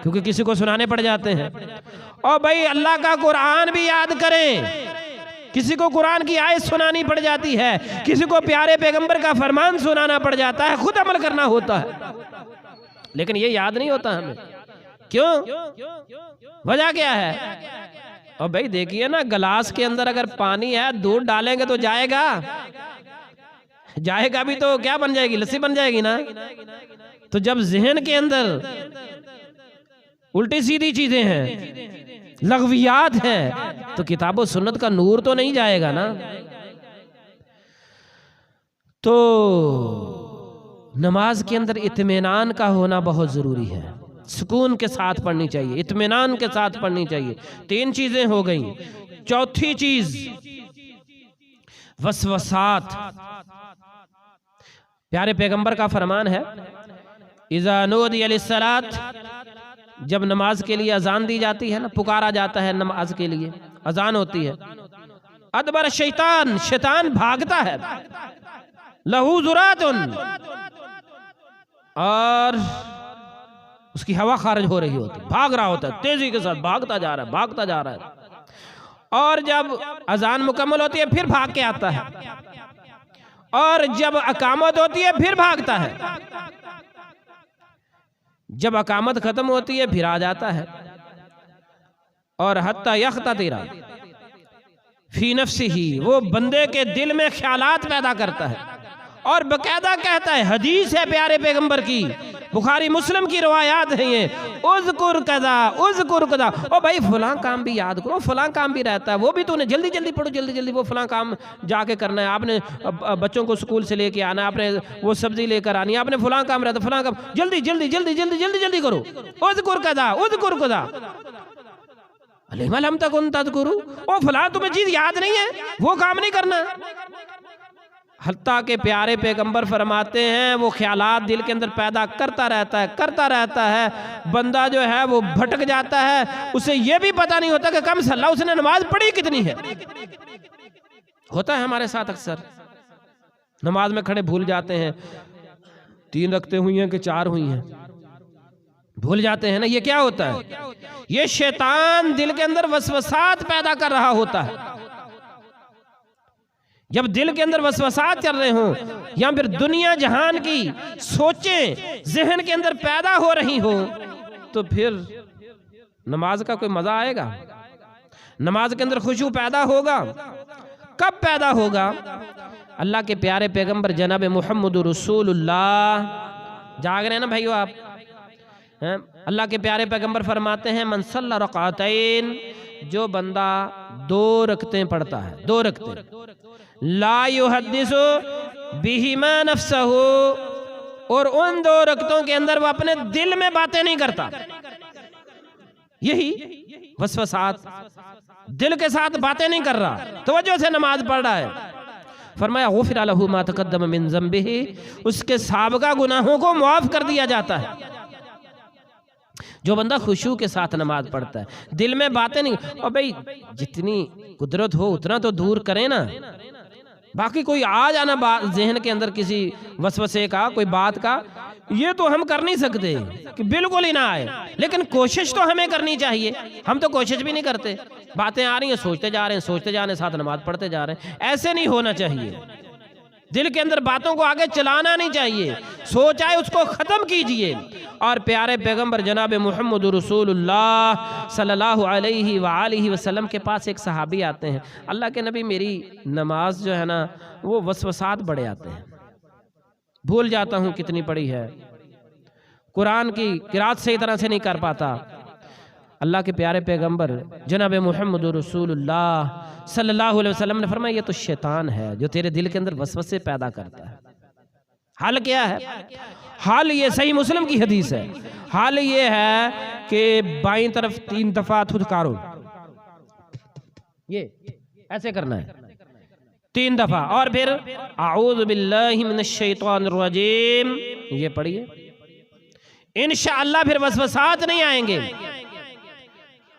S1: क्योंकि किसी को सुनाने पड़ जाते हैं। और भाई अल्लाह का कुरान भी याद करें, किसी को कुरान की आयत सुनानी पड़ जाती है, किसी को प्यारे पैगंबर का फरमान सुनाना पड़ जाता है, खुद अमल करना होता है, लेकिन ये याद नहीं होता हमें। क्यों? वजह क्या है? और भाई देखिए ना, गिलास के अंदर अगर पानी है, दूध डालेंगे तो जाएगा, जाएगा भी तो क्या बन जाएगी, लस्सी बन जाएगी ना। तो जब जहन के अंदर उल्टी सीधी चीजें हैं, लग़वियात हैं, तो किताबो सुन्नत का नूर तो नहीं जाएगा ना। तो नमाज के अंदर इत्मीनान का होना बहुत जरूरी है, सुकून के साथ पढ़नी चाहिए, इत्मीनान के साथ पढ़नी चाहिए। 3 चीजें हो गई। चौथी चीज वसवसात, प्यारे पैगंबर का फरमान है, इज़ा नूदिया लिस्सलात, जब नमाज के लिए अजान दी जाती है ना, पुकारा जाता है नमाज के लिए, अजान होती है, अदबर शैतान, शैतान भागता है, लहू ज़ुरातुन, और उसकी हवा खारिज हो रही होती, भाग रहा होता है, तेजी के साथ भागता जा रहा है, भागता जा रहा है। और जब अजान मुकम्मल होती है फिर भाग के आता है, और जब अकामत होती है फिर भागता है, जब अकामत खत्म होती है फिर आ जाता है। और हत्ता यख्ततिरा फी नफ्सिही, वो बंदे के दिल में ख्यालात पैदा करता है, और बकायदा कहता है, हदीस है प्यारे पैगंबर की, बुखारी मुस्लिम की रवायात है ये, उज़कुर कज़ा उज़कुर कज़ा, ओ भाई फलां काम भी याद करो, फलां काम भी रहता है, वो भी तूने जल्दी जल्दी पढ़ो, जल्दी जल्दी वो फलां काम जाके करना है, आपने बच्चों को स्कूल से लेके आना है, आपने वो सब्जी लेकर आनी है, आपने फलां काम रहता है, फलां काम, जल्दी जल्दी जल्दी जल्दी जल्दी जल्दी करो, उज़कुर कज़ा उज़कुर कज़ा, अलम तक उन तज़कुरू, ओ फलां तुम्हें चीज याद नहीं है, वो काम नहीं करना। हत्ता के प्यारे पैगंबर फरमाते हैं, वो ख्यालात दिल के अंदर पैदा करता रहता है, बंदा जो है वो भटक जाता है, उसे ये भी पता नहीं होता कि कम सल्ला उसने नमाज पढ़ी कितनी है। होता है हमारे साथ अक्सर, नमाज में खड़े भूल जाते हैं 3 रखते हुई हैं कि 4 हुई हैं, भूल जाते हैं ना। ये क्या होता है? ये शैतान दिल के अंदर वसवसात पैदा कर रहा होता है। जब दिल के अंदर वसवसात चल रहे हों या फिर दुनिया जहान की सोचें जहन के अंदर पैदा हो रही हो, तो फिर नमाज का कोई मजा आएगा? नमाज के अंदर खुशू पैदा होगा? कब पैदा होगा? अल्लाह के प्यारे पैगंबर जनाब मुहम्मद रसूलुल्लाह, जाग रहे हैं ना भाइयों आप हैं? अल्लाह के प्यारे पैगंबर फरमाते हैं, मन सल्ला रकातैन, जो बंदा 2 रकतें पढ़ता है, 2 रकतें, ला युहद्दिसु बिहिमा नफ्सहु, और उन 2 रकतों के अंदर वो अपने दिल में बातें नहीं करता। यही वसवसात, दिल के साथ बातें नहीं कर रहा, तवज्जो से नमाज पढ़ रहा है। फरमाया गुफिर लहू मा तक़द्दम मिन ज़ंबिही, उसके साबका गुनाहों को मुआफ कर दिया जाता है। जो बंदा खुशू के साथ नमाज पढ़ता है, दिल में बातें नहीं, और भाई जितनी कुदरत हो उतना तो दूर करें ना, बाकी कोई आ जाना जहन के अंदर किसी वसवसे का, कोई बात का, ये तो हम कर नहीं सकते कि बिल्कुल ही ना आए, लेकिन कोशिश तो हमें करनी चाहिए। हम तो कोशिश भी नहीं करते, बातें आ रही हैं, सोचते जा रहे हैं, सोचते जा रहे हैं, साथ नमाज पढ़ते जा रहे हैं। ऐसे नहीं होना चाहिए। दिल के अंदर बातों को आगे चलाना नहीं चाहिए, सोच आए उसको ख़त्म कीजिए। और प्यारे पैगंबर जनाब मुहम्मद रसूलुल्लाह सल्लल्लाहु अलैहि वालिहि वसल्लम के पास एक सहाबी आते हैं, अल्लाह के नबी मेरी नमाज जो है ना वो वसवसात बड़े आते हैं, भूल जाता हूँ कितनी पढ़ी है, कुरान की किरात सही तरह से नहीं कर पाता। अल्लाह के प्यारे पैगंबर जनाब मुहम्मद रसूलुल्लाह सल्लल्लाहु अलैहि वसल्लम ने फरमाया, ये तो शैतान है जो तेरे दिल के अंदर वसवसे पैदा करता है। हाल क्या है? हाल ये सही मुस्लिम की हदीस है, हाल ये है कि बाईं तरफ 3 दफा थुथकारो, ये ऐसे करना है 3 दफा, और फिर आऊज़ु बिल्लाहि मिनश शैतानिर रजीम, ये पढ़िए, इंशाअल्लाह फिर वसवसात नहीं आएंगे।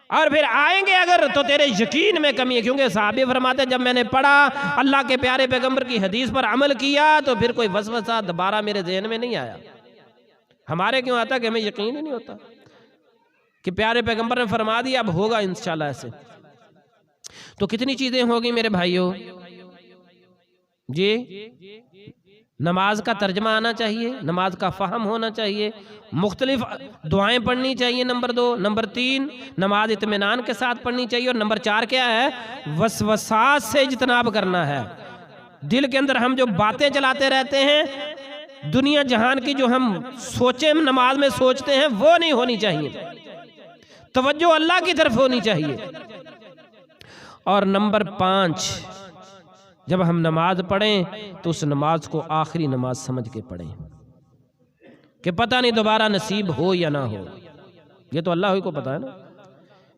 S1: और फिर आएंगे अगर तो तेरे यकीन में कमी है, क्योंकि साहबी फरमाते जब मैंने पढ़ा, अल्लाह के प्यारे पैगंबर की हदीस पर अमल किया, तो फिर कोई वसवसा दोबारा मेरे ज़हन में नहीं आया। हमारे क्यों आता कि हमें यकीन ही नहीं होता कि प्यारे पैगंबर ने फरमा दिया, अब होगा इंशाल्लाह ऐसे। तो कितनी चीजें होगी मेरे भाइयों जी। नमाज का तर्जमा आना चाहिए, नमाज का फ़हम होना चाहिए, मुख्तलिफ दुआएं पढ़नी चाहिए, नंबर 2। नंबर 3, नमाज इत्मीनान के साथ पढ़नी चाहिए। और नंबर 4 क्या है? वसवसात से इज्तनाब करना है। दिल के अंदर हम जो बातें चलाते रहते हैं, दुनिया जहान की जो हम सोचे नमाज में सोचते हैं, वो नहीं होनी चाहिए, तवज्जो अल्लाह की तरफ होनी चाहिए। और नंबर 5, जब हम नमाज पढ़ें तो उस नमाज को आखिरी नमाज समझ के पढ़ें कि पता नहीं दोबारा नसीब हो या ना हो, ये तो अल्लाह ही को पता है ना,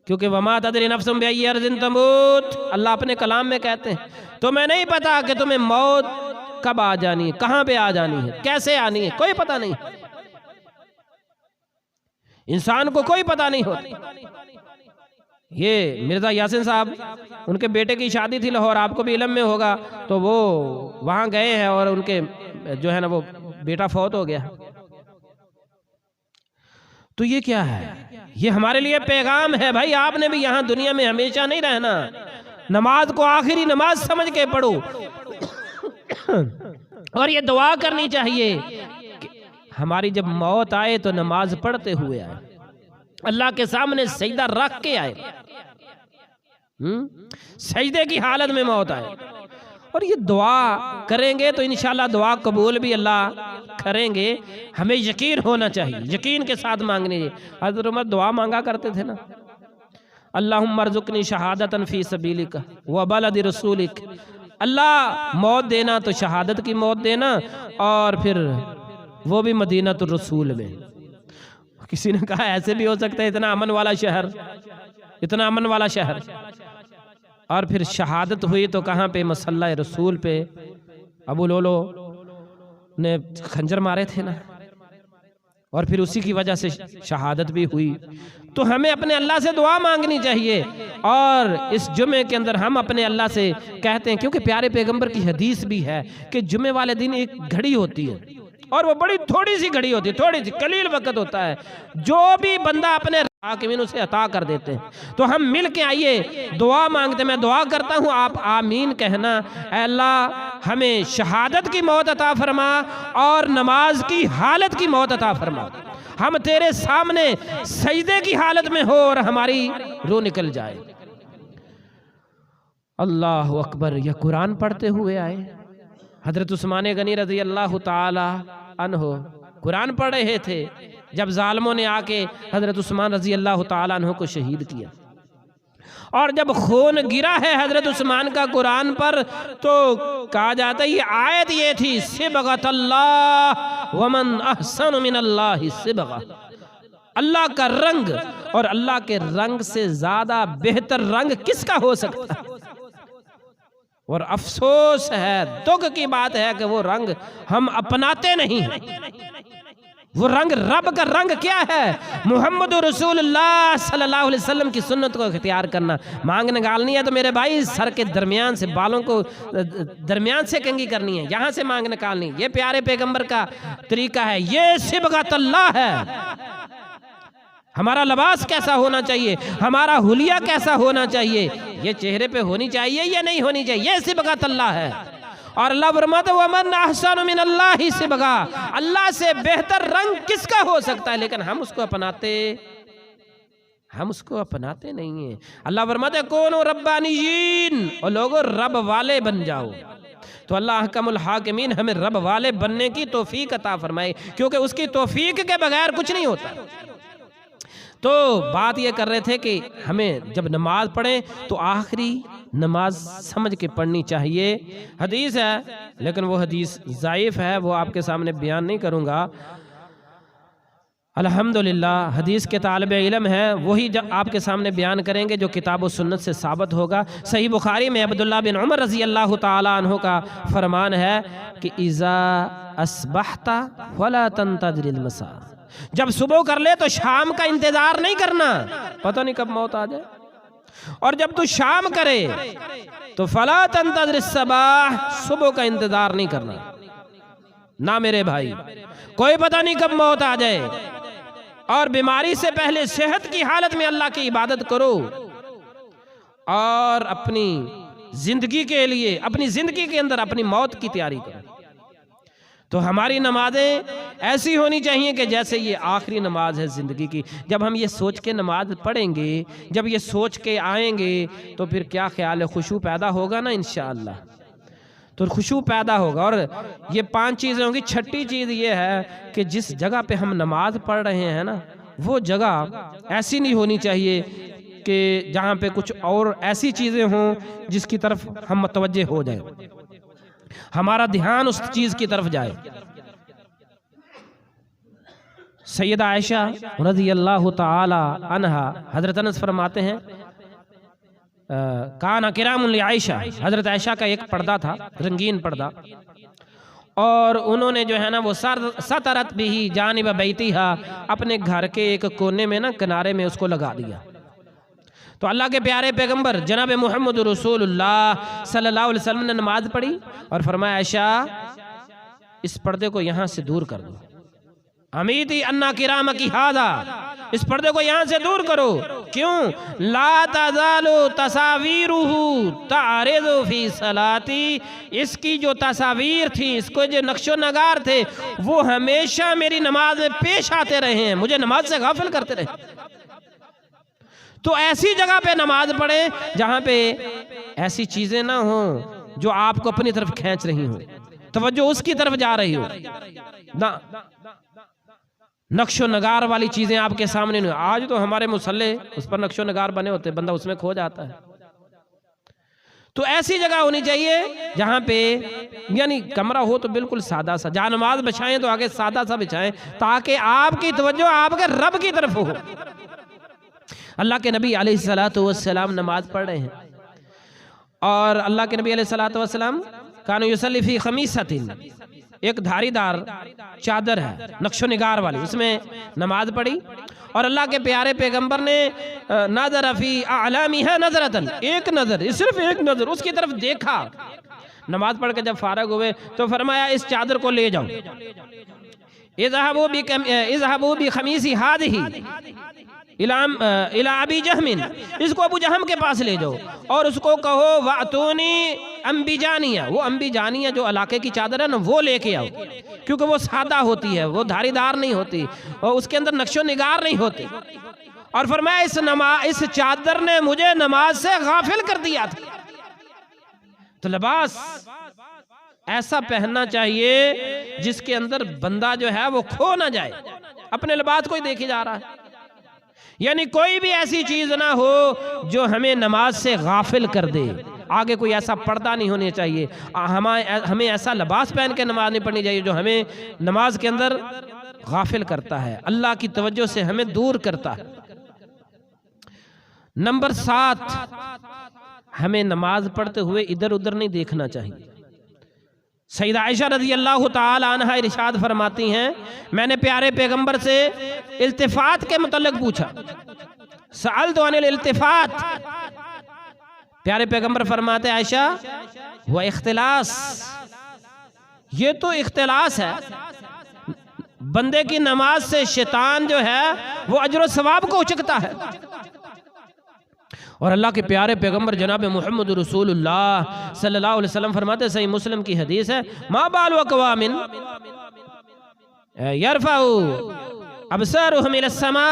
S1: क्योंकि वमा तदरी नफ्सुम बिअय्यि अर्ज़िन तमूत, अल्लाह अपने कलाम में कहते हैं तुम्हें नहीं पता कि तुम्हें मौत कब आ जानी है, कहां पे आ जानी है, कैसे आनी है, कोई पता नहीं। इंसान को कोई पता नहीं होता। ये मिर्जा यासिन साहब, उनके बेटे की शादी थी लाहौर, आपको भी इल्म में होगा, तो वो वहां गए हैं और उनके जो है ना वो बेटा फौत हो गया। तो ये क्या है? ये हमारे लिए पैगाम है भाई, आपने भी यहाँ दुनिया में हमेशा नहीं रहना। नमाज को आखिरी नमाज समझ के पढ़ो और ये दुआ करनी चाहिए कि हमारी जब मौत आए तो नमाज पढ़ते हुए आए, अल्लाह के सामने सजदा रख के आए, सजदे की हालत में मौत आए। और ये दुआ करेंगे तो इंशाल्लाह दुआ कबूल भी अल्लाह करेंगे। हमें यकीन होना चाहिए, यकीन के साथ मांगनी चाहिए। हज़रत उमर दुआ मांगा करते थे ना, अल्लाहुम्मा अर्ज़ुक़नी शहादतन फ़ी सबीलिक व बलदि रसूलिक। अल्लाह मौत देना तो शहादत की मौत देना, और फिर वो भी मदीनतुर रसूल में। किसी ने कहा ऐसे भी हो सकता है, इतना अमन वाला शहर, इतना अमन वाला शहर, और फिर शहादत हुई तो कहाँ पे? मसल्ला रसूल पे। अबू लोलो ने खंजर मारे थे ना, और फिर उसी की वजह से शहादत भी हुई। तो हमें अपने अल्लाह से दुआ मांगनी चाहिए। और इस जुमे के अंदर हम अपने अल्लाह से कहते हैं, क्योंकि प्यारे पैगंबर की हदीस भी है कि जुमे वाले दिन एक घड़ी होती है, और वो बड़ी थोड़ी सी घड़ी होती है, थोड़ी सी कलील वक्त होता है, जो भी बंदा अपने हाकिमीन उसे अता कर देते हैं। तो हम मिल के आइए दुआ मांगते। मैं दुआ करता हूँ, आप आमीन कहना। अल्लाह हमें शहादत की मौत अता फरमा और नमाज की हालत की मौत अता फरमा। हम तेरे सामने सजदे की हालत में हो और हमारी रूह निकल जाए। अल्लाह अकबर। यह कुरान पढ़ते हुए आए। हजरत उस्मान गनी रज़ी अल्लाह ताला अन्हो कुरान पढ़ रहे थे जब जालिमों ने आके हजरत उस्मान रज़ी अल्लाह ताला अन्हो को शहीद किया। और जब खून गिरा है हजरत उस्मान का कुरान पर, तो कहा जाता है ये आयत ये थी, सिबगतल्लाह वमन अहसन मिनल्लाहि सिबगा। अल्लाह का रंग, और अल्लाह के रंग से ज्यादा बेहतर रंग किसका हो सकता है? और अफसोस है, दुख की बात है कि वो रंग हम अपनाते नहीं हैं। वो रंग, रब का रंग क्या है? मुहम्मद रसूलुल्लाह सल्लल्लाहु अलैहि वसल्लम की सुन्नत को इख्तियार करना। मांग निकालनी है तो मेरे भाई सर के दरमियान से, बालों को दरमियान से कंघी करनी है, यहाँ से मांग निकालनी। ये प्यारे पैगंबर का तरीका है, ये सिबगतल्लाह है। हमारा लिबास कैसा होना चाहिए, हमारा हुलिया कैसा होना चाहिए, ये चेहरे पे होनी चाहिए या नहीं होनी चाहिए, ये सिबगतल्लाह है। और अल्लाह फरमाता है वमन अहसन मिनल्लाहि सिबगा। अल्लाह से बेहतर रंग किसका हो सकता है? लेकिन हम उसको अपनाते नहीं हैं। अल्लाह फरमाता है कौनो रब्बानियीन, और लोगों रब वाले बन जाओ। तो अल्लाह अहकमुल हाकिमीन हमें रब वाले बनने की तौफीक अता फरमाए, क्योंकि उसकी तौफीक के बगैर कुछ नहीं होता। तो बात ये कर रहे थे कि हमें जब नमाज पढ़ें तो आखिरी नमाज समझ के पढ़नी चाहिए। हदीस है, लेकिन वो हदीस ज़ाइफ है, वो आपके सामने बयान नहीं करूँगा। अल्हम्दुलिल्लाह हदीस के तालिब इल्म है, वही जब आपके सामने बयान करेंगे जो किताब व सुन्नत से साबित होगा। सही बुखारी में अब्दुल्लाह बिन उमर रज़ी अल्लाह ताला अन्हु का फरमान है कि इज़ा अस्बहता फला तंतज़िरिल मसा। जब सुबह कर ले तो शाम का इंतजार नहीं करना, पता नहीं कब मौत आ जाए। और जब तू शाम करे तो फला तंतज़िरिस सबाह, सुबह का इंतजार नहीं करना ना मेरे भाई, कोई पता नहीं कब मौत आ जाए। और बीमारी से पहले सेहत की हालत में अल्लाह की इबादत करो, और अपनी जिंदगी के लिए, अपनी जिंदगी के अंदर अपनी मौत की तैयारी करो। तो हमारी नमाजें ऐसी होनी चाहिए कि जैसे ये आखिरी नमाज है ज़िंदगी की। जब हम ये सोच के नमाज पढ़ेंगे, जब ये सोच के आएंगे, तो फिर क्या ख्याल है, खुशू पैदा होगा ना इंशाअल्लाह। तो खुशू पैदा होगा। और ये 5 चीज़ें होंगी। छठी चीज़ ये है कि जिस जगह पे हम नमाज पढ़ रहे हैं ना, वो जगह ऐसी नहीं होनी चाहिए कि जहाँ पे कुछ और ऐसी चीज़ें हों जिसकी तरफ हम मुतवज्जे हो जाएं, हमारा ध्यान उस चीज़ की तरफ जाए। सैयदा आयशा रज़ी अल्लाह ताला अन्हा, हज़रत अनस फरमाते हैं काना किरामुन लिआयशा, हज़रत आयशा का एक पर्दा था, रंगीन पर्दा, और उन्होंने जो है ना वो सतरत भी जानिब बैतिहा, अपने घर के एक कोने में ना किनारे में उसको लगा दिया। तो अल्लाह के प्यारे पैगंबर जनाब मोहम्मद रसूलुल्लाह सल्लल्लाहु अलैहि वसल्लम ने नमाज पढ़ी और फरमाया आयशा इस पर्दे को यहाँ से दूर कर दो, अमीती अन्ना किराम की हादा, इस पर्दे को यहाँ से दूर करो। क्यों? ला तज़ालु तसावीरुहु तारिदु फी सलाती, इसकी जो तस्वीर थी, इसको जो नक्शो नगार थे, वो हमेशा मेरी नमाज में पेश आते रहे हैं, मुझे नमाज से गाफिल करते रहे। तो ऐसी जगह पे नमाज पढ़े जहाँ पे ऐसी चीजें ना हो जो आपको अपनी तरफ खींच रही हो, तवज्जो उसकी तरफ जा रही हो ना, नक्शो नगार वाली चीजें आपके सामने नहीं। आज तो हमारे मुसल्ले उस पर नक्शो नगार बने होते, बंदा उसमें खो जाता है। तो ऐसी जगह होनी चाहिए जहां पे यानी कमरा हो तो बिल्कुल सादा सा, जहां नमाज बिछाएं तो आगे सादा सा बिछाएं ताकि आपकी तवज्जो आपके रब की तरफ हो। अल्लाह के नबी अलैहिस्सलातु वस्सलाम नमाज पढ़ रहे हैं और अल्लाह के नबी अलैहिस्सलातु वस्सलाम कानू युसल्ली फी खमीसतिन, एक धारीदार चादर है नक्शो निगार वाली, उसमें नमाज पढ़ी और अल्लाह के प्यारे पैगंबर ने नज़र फी अलामिहा नज़रतन, एक नज़र, सिर्फ एक नज़र उसकी तरफ देखा। नमाज पढ़ के जब फारग हुए तो फरमाया इस चादर को ले जाओ, इज़हबू बि खमीसी हादिही इला अबी जहमिन, इसको अबू जहम के पास ले जाओ और उसको कहो वातूनी अंबिजानिया, वो अंबिजानिया जो इलाके की चादर है ना वो लेके आओ, क्योंकि वो सादा होती है, वो धारीदार नहीं होती और उसके अंदर नक्शो निगार नहीं होती। और फरमाया इस चादर ने मुझे नमाज से गाफिल कर दिया था। तो लिबास ऐसा पहनना चाहिए जिसके अंदर बंदा जो है वो खो ना जाए, अपने लिबास को ही देखे जा रहा है, यानी कोई भी ऐसी चीज ना हो जो हमें नमाज से गाफिल कर दे। आगे कोई ऐसा पर्दा नहीं होना चाहिए, हमें ऐसा लिबास पहन के नमाज नहीं पढ़नी चाहिए जो हमें नमाज के अंदर गाफिल करता है, अल्लाह की तवज्जो से हमें दूर करता है। नंबर 7, हमें नमाज पढ़ते हुए इधर उधर नहीं देखना चाहिए। सईदा आयशा रज़ी अल्लाह ताला अन्हा इरशाद फरमाती हैं, मैंने प्यारे पैगंबर से इल्तिफात के मुतल्लिक़ पूछा, सअल्तु अनिल इल्तिफात, प्यारे पैगंबर फरमाते आयशा वह इख्तिलास, ये तो इख्तिलास है, बंदे की नमाज से शैतान जो है वो अजर सवाब को उचकता है। और अल्लाह के प्यारे पैगंबर जनाब मोहम्मद रसूलुल्लाह सल्लल्लाहु अलैहि वसल्लम फरमाते, सही मुस्लिम की हदीस है, मा बालु अक़वामिन यरफ़उ अबसारुहुम इला समा,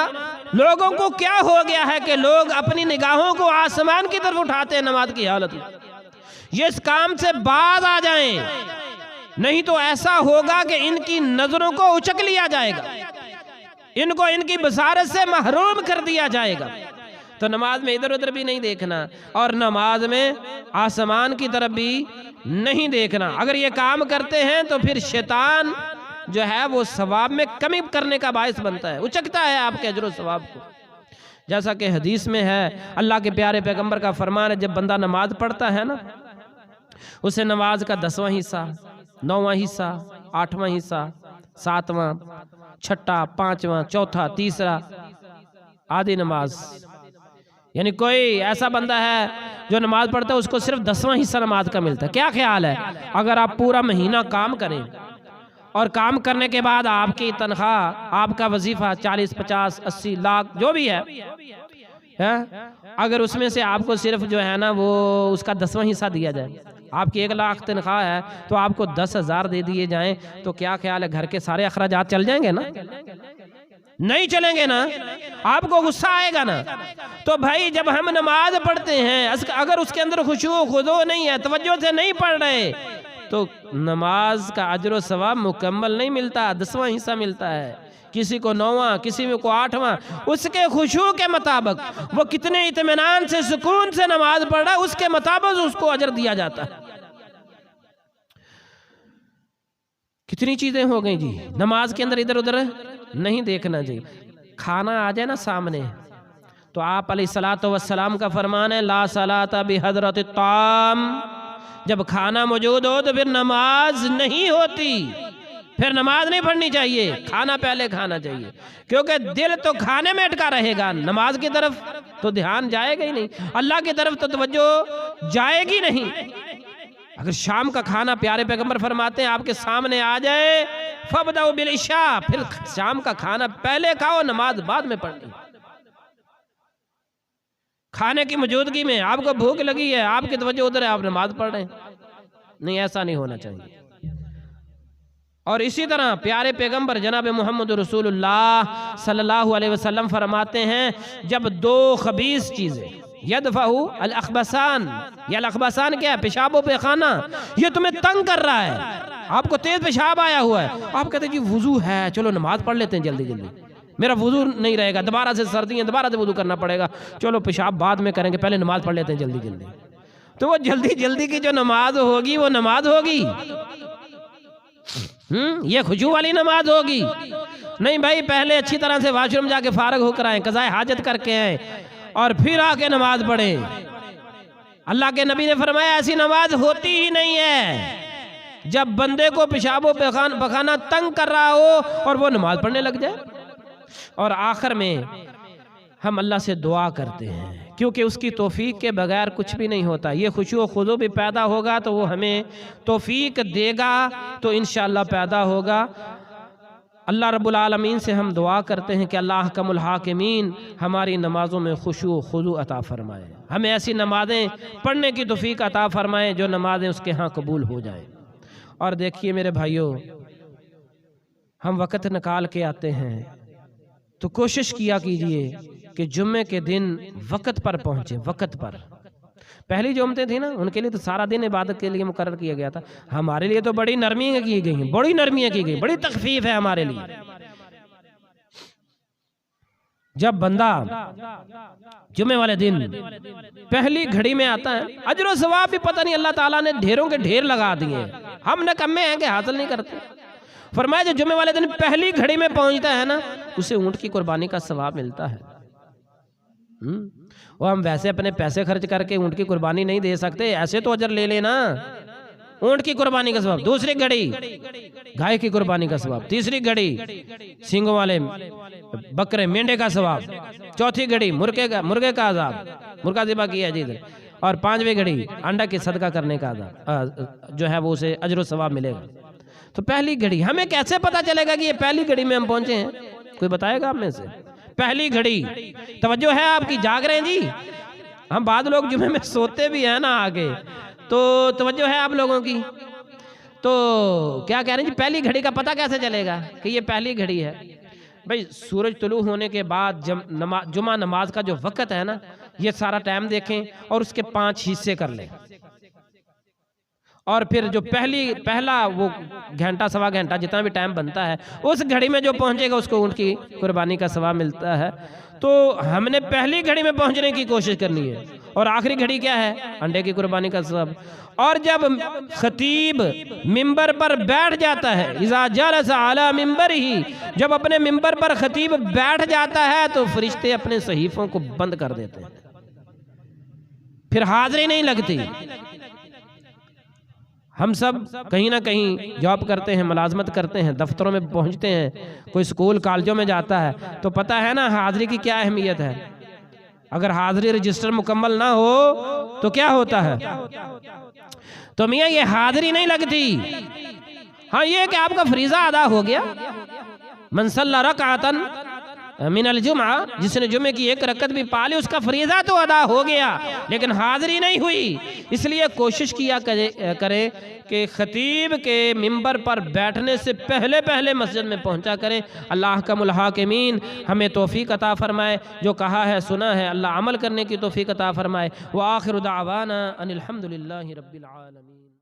S1: लोगों को क्या हो गया है कि लोग अपनी निगाहों को आसमान की तरफ उठाते हैं नमाज की हालत में, ये इस काम से बाज आ जाएं, नहीं तो ऐसा होगा कि इनकी नजरों को उचक लिया जाएगा, इनको इनकी बसारत से महरूम कर दिया जाएगा। तो नमाज में इधर उधर भी नहीं देखना और नमाज में आसमान की तरफ भी नहीं देखना। अगर ये काम करते हैं तो फिर शैतान जो है वो सवाब में कमी करने का बायस बनता है, उचकता है आपके अजर सवाब को। जैसा कि हदीस में है, अल्लाह के प्यारे पैगंबर का फरमान है, जब बंदा नमाज पढ़ता है ना, उसे नमाज का 10वां हिस्सा, 9वां हिस्सा, 8वां हिस्सा, 7वां, 6ठा, 5वां, 4था, 3रा आदि नमाज, यानी कोई ऐसा बंदा है जो नमाज पढ़ता है उसको सिर्फ 10वां हिस्सा नमाज का मिलता है। क्या ख्याल है अगर आप पूरा महीना काम करें और काम करने के बाद आपकी तनख्वाह, आपका वजीफा 40, 50, 80 लाख जो भी है, अगर उसमें से आपको सिर्फ जो है ना वो उसका 10वां हिस्सा दिया जाए, आपकी 1 लाख तनख्वाह है तो आपको 10,000 दे दिए जाएं, तो क्या ख्याल है घर के सारे अखराजात चल जाएंगे ना? नहीं चलेंगे ना, आपको गुस्सा आएगा ना। तो भाई जब हम नमाज पढ़ते हैं अगर उसके अंदर खुशू खुदो नहीं है, तवज्जो से नहीं पढ़ रहे, तो नमाज का अजर सवाब मुकम्मल नहीं मिलता, 10वां हिस्सा मिलता है, किसी को 9वां, किसी को 8वां, उसके खुशू के मुताबिक वो कितने इत्मीनान से सुकून से नमाज पढ़ रहा है उसके मुताबिक उसको अजर दिया जाता है। कितनी चीजें हो गई जी, नमाज के अंदर इधर उधर नहीं देखना चाहिए। खाना आ जाए ना सामने तो आप अलैहिस्सलातु वस्सलाम का फरमान है, ला सलाता बिहदरति ताम, जब खाना मौजूद हो तो फिर नमाज नहीं होती, फिर नमाज नहीं पढ़नी चाहिए, खाना पहले खाना चाहिए, क्योंकि दिल तो खाने में अटका रहेगा, नमाज की तरफ तो ध्यान जाएगा ही नहीं, अल्लाह की तरफ तो तवज्जो जाएगी नहीं। अगर शाम का खाना प्यारे पैगंबर फरमाते हैं आपके सामने आ जाए, फबदाउ बिल इशा, फिर शाम का खाना पहले खाओ, नमाज बाद में पढ़नी। खाने की मौजूदगी में आपको भूख लगी है, आपकी तवज्जो उधर है, आप नमाज पढ़ रहे हैं, नहीं, ऐसा नहीं होना चाहिए। और इसी तरह प्यारे पैगंबर जनाब मोहम्मद रसूलुल्लाह सल्लल्लाहु अलैहि वसल्लम फरमाते हैं, जब दो खबीस चीज़ें यदफहु अल अखबसान, या अल अखबसान क्या है, पेशाब पैखाना, ये तुम्हें तंग कर रहा है, आपको तेज पेशाब आया हुआ है, आप कहते हैं जी वुजू है, चलो नमाज पढ़ लेते हैं जल्दी जल्दी, मेरा वुजू नहीं रहेगा, दोबारा से सर्दी है, दोबारा से वुजू करना पड़ेगा, चलो पेशाब बाद में करेंगे, पहले नमाज पढ़ लेते हैं जल्दी जल्दी। तो वो जल्दी जल्दी की जो नमाज होगी वो नमाज होगी, ये खुशू वाली नमाज होगी नहीं भाई। पहले अच्छी तरह से वाशरूम जाके फारग होकर आए, कज़ाए हाजत करके आए, और फिर आके नमाज पढ़े। अल्लाह के नबी ने फरमाया ऐसी नमाज होती ही नहीं है जब बंदे को पेशाबो पखाना तंग कर रहा हो और वो नमाज पढ़ने लग जाए। और आखिर में हम अल्लाह से दुआ करते हैं, क्योंकि उसकी तौफीक के बगैर कुछ भी नहीं होता। ये खुशू खुजू भी पैदा होगा तो वो हमें तौफीक देगा, तो इंशाअल्लाह पैदा होगा। अल्लाह रब्बुल आलमीन से हम दुआ करते हैं कि अल्लाह अहकमुल हाकिमीन हमारी नमाज़ों में खुशू खुजू अता फ़रमाए, हमें ऐसी नमाज़ें पढ़ने की तौफीक अता फ़रमाए जो नमाज़ें उसके यहाँ कबूल हो जाएं। और देखिए मेरे भाइयों, हम वक़्त निकाल के आते हैं तो कोशिश किया कीजिए कि जुम्मे के दिन वक़्त पर पहुँचे, वक़्त पर। पहली जो उम्मतें थी ना, उनके लिए तो सारा दिन इबादत के लिए मुकर्रर किया गया था, हमारे लिए तो बड़ी नरमियाँ की गई हैं, बड़ी नरमियाँ की गई, बड़ी तखफीफ है हमारे लिए। जब बंदा जुम्मे वाले दिन पहली घड़ी में आता है, अजर और सवाब भी पता नहीं अल्लाह ताला ने ढेरों के ढेर लगा दिए, हम नकम्मे हैं कि हासिल नहीं करते। फरमाया जो जुम्मे वाले दिन पहली घड़ी में पहुंचता है ना, उसे ऊंट की कुर्बानी का सवाब मिलता है। वो हम वैसे अपने पैसे खर्च करके ऊंट की कुर्बानी नहीं दे सकते, ऐसे तो अजर ले लेना, ऊंट की कुर्बानी का सवाब। दूसरी घड़ी गाय की कुर्बानी का सवाब, तीसरी घड़ी सींगों वाले बकरे मेंढे का सवाब, चौथी घड़ी मुर्गे का आजाब, मुर्गा ज़िबा किया जी इधर, और पांचवी घड़ी अंडा की सदका करने का आजाब जो है वो उसे अजर व सवाब मिलेगा। तो पहली घड़ी, हमें कैसे पता चलेगा कि ये पहली घड़ी में हम पहुंचे हैं? कोई बताएगा आप में से? पहली घड़ी, तवज्जो है आपकी, जाग रहे हैं जी? हम बाद लोग जुम्मे में सोते भी हैं ना आगे, तो तवज्जो है आप लोगों की? तो क्या कह रहे हैं जी, पहली घड़ी का पता कैसे चलेगा कि ये पहली घड़ी है? भाई सूरज तुलू होने के बाद जुमा नमाज का जो वक़्त है ना, ये सारा टाइम देखें और उसके 5 हिस्से कर लें, और फिर जो पहला वो घंटा सवा घंटा जितना भी टाइम बनता है, उस घड़ी में जो पहुंचेगा उसको ऊंट की कुर्बानी का सवाब मिलता है। तो हमने पहली घड़ी में पहुंचने की कोशिश करनी है, और आखिरी घड़ी क्या है? अंडे की कुर्बानी का सवाब। और जब खतीब मिंबर पर बैठ जाता है, इज़ा जलसा अला मिंबर ही, जब अपने मिंबर पर खतीब बैठ जाता है तो फरिश्ते अपने सहीफों को बंद कर देते हैं, फिर हाजिरी नहीं लगती। हम सब कहीं ना कहीं जॉब करते हैं, मुलाजमत करते हैं, दफ्तरों में पहुंचते हैं, कोई स्कूल कॉलेजों में जाता है, तो पता है ना हाजिरी की क्या अहमियत है। अगर हाजिरी रजिस्टर मुकम्मल ना हो तो क्या होता है? तो मियाँ ये हाजिरी नहीं लगती। हाँ, ये कि आपका फरीजा अदा हो गया, मन सल्ला रकातन मिनल जुमा, जिसने जुमे की एक रकत भी पा ली उसका फरीजा तो अदा हो गया, लेकिन हाजिरी नहीं हुई। इसलिए कोशिश किया करें कि खतीब के मिंबर पर बैठने से पहले पहले मस्जिद में पहुंचा करें। अल्लाह अहकमुल हाकिमीन हमें तौफीक अता फरमाए, जो कहा है सुना है अल्लाह अमल करने की तौफीक अता फरमाए। व आखिरु दावाना अनिल हम्दुलिल्लाहि रब्बिल आलमीन।